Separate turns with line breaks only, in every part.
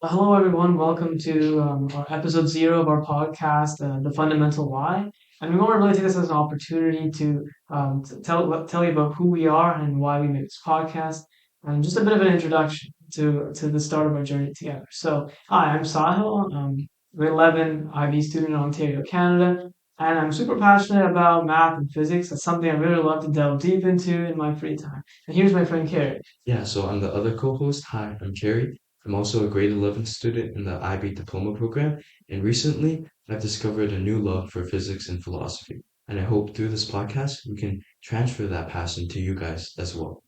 Hello, everyone. Welcome to our episode zero of our podcast, The Fundamental Why. And we want to really take this as an opportunity to tell you about who we are and why we make this podcast, and just a bit of an introduction to the start of our journey together. So, hi, I'm Sahil. Grade 11 IB student in Ontario, Canada, and I'm super passionate about math and physics. That's something I really love to delve deep into in my free time. And here's my friend Carrie.
Yeah, so I'm the other co-host. Hi, I'm Cary. I'm also a grade 11 student in the IB diploma program, and recently I've discovered a new love for physics and philosophy. And I hope through this podcast we can transfer that passion to you guys as well.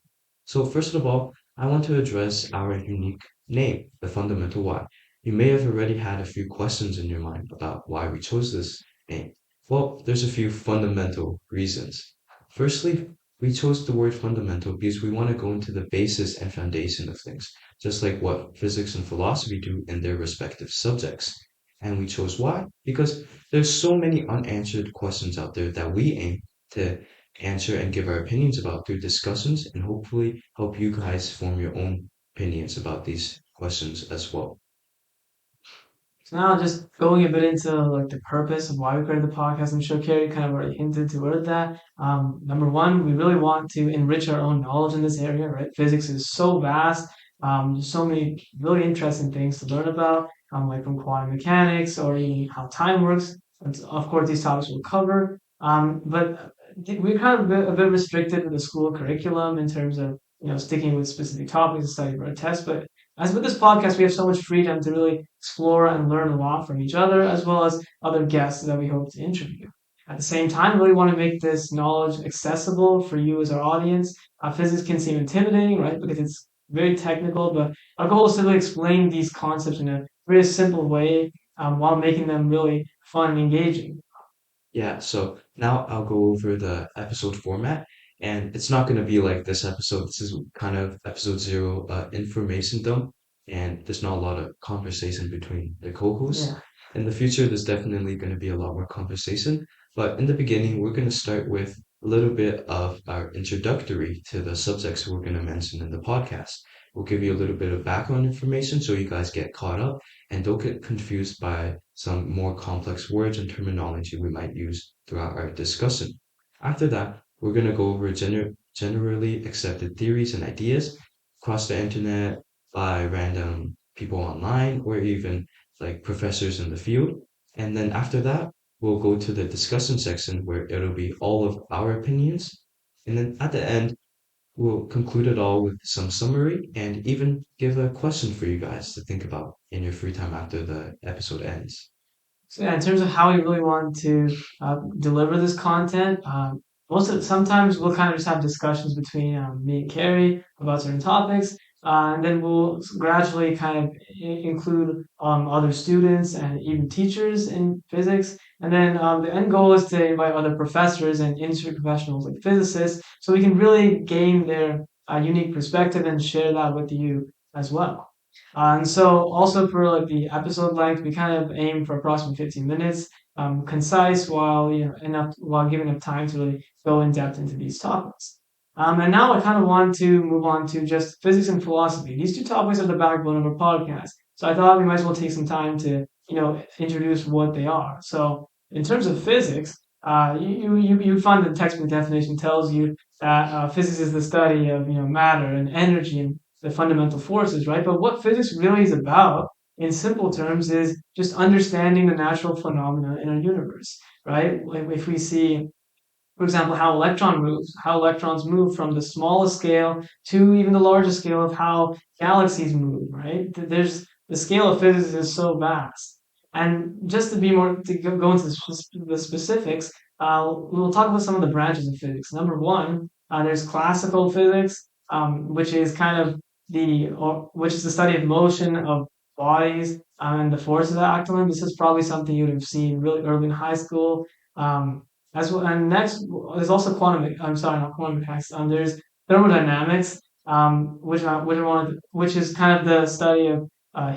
So first of all, I want to address our unique name, the fundamental why. You may have already had a few questions in your mind about why we chose this name. Well, there's a few fundamental reasons. Firstly, we chose the word fundamental because we want to go into the basis and foundation of things, just like what physics and philosophy do in their respective subjects. And we chose why? Because there's so many unanswered questions out there that we aim to answer and give our opinions about through discussions and hopefully help you guys form your own opinions about these questions as well.
So now just going a bit into like the purpose of why we created the podcast. I'm sure Carrie kind of already hinted toward that. Number one, we really want to enrich our own knowledge in this area, right? Physics is so vast. There's so many really interesting things to learn about, like from quantum mechanics or even how time works. And of course, these topics we'll cover. But we're kind of a bit restricted with the school curriculum in terms of sticking with specific topics and studying for a test. But as with this podcast, we have so much freedom to really explore and learn a lot from each other, as well as other guests that we hope to interview. At the same time, we really want to make this knowledge accessible for you as our audience. Physics can seem intimidating, right? Because it's very technical, but our goal is to really explain these concepts in a very simple way while making them really fun and engaging.
Yeah, so now I'll go over the episode format, and it's not going to be like this episode. This is kind of episode zero, information dump, and there's not a lot of conversation between the co-hosts.
Yeah.
In the future, there's definitely going to be a lot more conversation, but in the beginning, we're going to start with a little bit of our introductory to the subjects we're going to mention in the podcast. We'll give you a little bit of background information so you guys get caught up and don't get confused by some more complex words and terminology we might use throughout our discussion. After that, we're going to go over generally accepted theories and ideas across the internet by random people online or even like professors in the field. And then after that, we'll go to the discussion section where it'll be all of our opinions. And then at the end, we'll conclude it all with some summary and even give a question for you guys to think about in your free time after the episode ends.
So yeah, in terms of how we really want to deliver this content, sometimes we'll kind of just have discussions between me and Carrie about certain topics, and then we'll gradually kind of include other students and even teachers in physics. And then the end goal is to invite other professors and industry professionals like physicists, so we can really gain their unique perspective and share that with you as well. And so also for like the episode length, we kind of aim for approximately 15 minutes, concise while enough while giving enough time to really go in depth into these topics. And now I kind of want to move on to just physics and philosophy. These two topics are the backbone of our podcast. So I thought we might as well take some time to introduce what they are. So in terms of physics, you find the textbook definition tells you that physics is the study of matter and energy and the fundamental forces, right? But what physics really is about, in simple terms, is just understanding the natural phenomena in our universe, right? Like if we see, for example, how electrons move from the smallest scale to even the largest scale of how galaxies move, right? There's the scale of physics is so vast. And just to be more to go into the specifics, we'll talk about some of the branches of physics. Number one, there's classical physics, which is kind of which is the study of motion of bodies and the forces that act on them. This is probably something you would have seen really early in high school. Um, as well, and next there's also I'm sorry, not quantum mechanics. There's thermodynamics, which is kind of the study of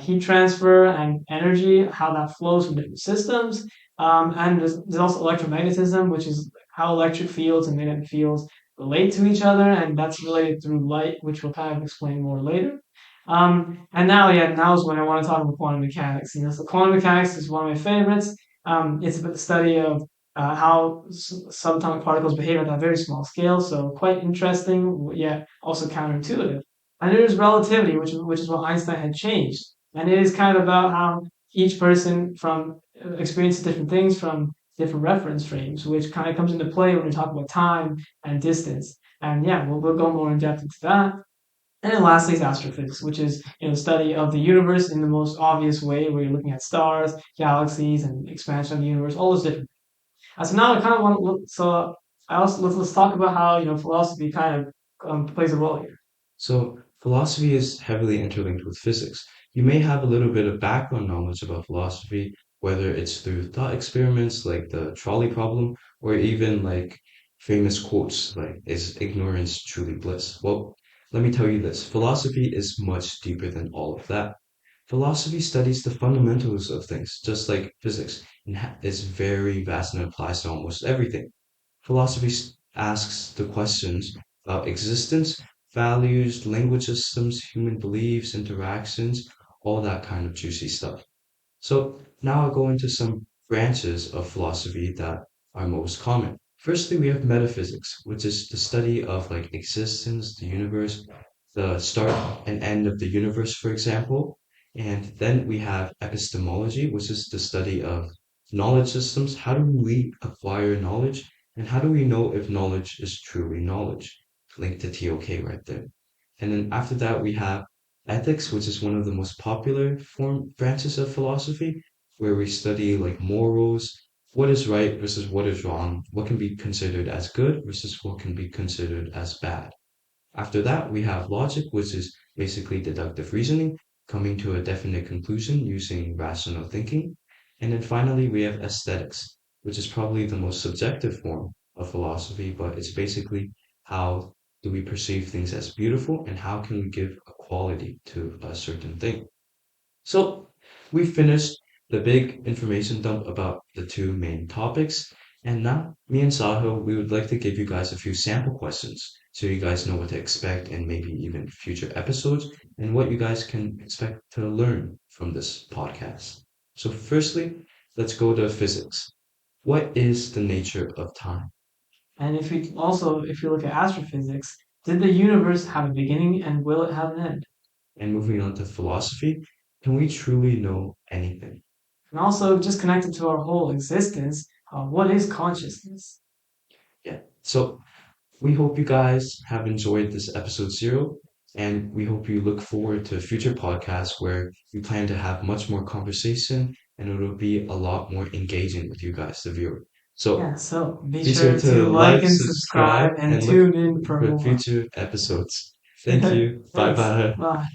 heat transfer and energy, how that flows from different systems. And there's also electromagnetism, which is how electric fields and magnetic fields relate to each other, and that's related through light, which we'll kind of explain more later. And now, yeah, now is when I want to talk about quantum mechanics. So quantum mechanics is one of my favorites. It's about the study of how subatomic particles behave at that very small scale. So quite interesting, yet also counterintuitive. And there is relativity, which is what Einstein had changed. And it is kind of about how each person from experiences different things from different reference frames, which kind of comes into play when we talk about time and distance. And yeah, we'll go more in depth into that. And then lastly is astrophysics, which is the study of the universe in the most obvious way, where you're looking at stars, galaxies, and expansion of the universe, all those different. So now I kind of want to look. So I also let's talk about how philosophy kind of plays a role here.
So, philosophy is heavily interlinked with physics. You may have a little bit of background knowledge about philosophy, whether it's through thought experiments like the trolley problem, or even like famous quotes like, is ignorance truly bliss? Well, let me tell you this philosophy is much deeper than all of that. Philosophy studies the fundamentals of things, just like physics, and is very vast and applies to almost everything. Philosophy asks the questions about existence, values, language systems, human beliefs, interactions, all that kind of juicy stuff. So now I'll go into some branches of philosophy that are most common. Firstly, we have metaphysics, which is the study of like existence, the universe, the start and end of the universe, for example. And then we have epistemology, which is the study of knowledge systems. How do we acquire knowledge? And how do we know if knowledge is truly knowledge? Link to TOK right there. And then after that, we have ethics, which is one of the most popular form branches of philosophy, where we study like morals, what is right versus what is wrong, what can be considered as good versus what can be considered as bad. After that, we have logic, which is basically deductive reasoning, coming to a definite conclusion using rational thinking. And then finally, we have aesthetics, which is probably the most subjective form of philosophy, but it's basically how do we perceive things as beautiful and how can we give a quality to a certain thing. So we finished the big information dump about the two main topics. And now, me and Sahil, we would like to give you guys a few sample questions so you guys know what to expect and maybe even future episodes and what you guys can expect to learn from this podcast. So, firstly, let's go to physics. What is the nature of time?
And if you look at astrophysics, did the universe have a beginning and will it have an end?
And moving on to philosophy, can we truly know anything?
And also, just connected to our whole existence, what is consciousness?
Yeah. So, we hope you guys have enjoyed this episode zero, and we hope you look forward to future podcasts where we plan to have much more conversation and it'll be a lot more engaging with you guys, the viewer. So
Yeah, so be
be sure
sure
to
to
like,
like and
subscribe,
subscribe and
and look
tune in for
for
more.
future episodes. Thank you. Bye
Thanks.
bye.
Bye.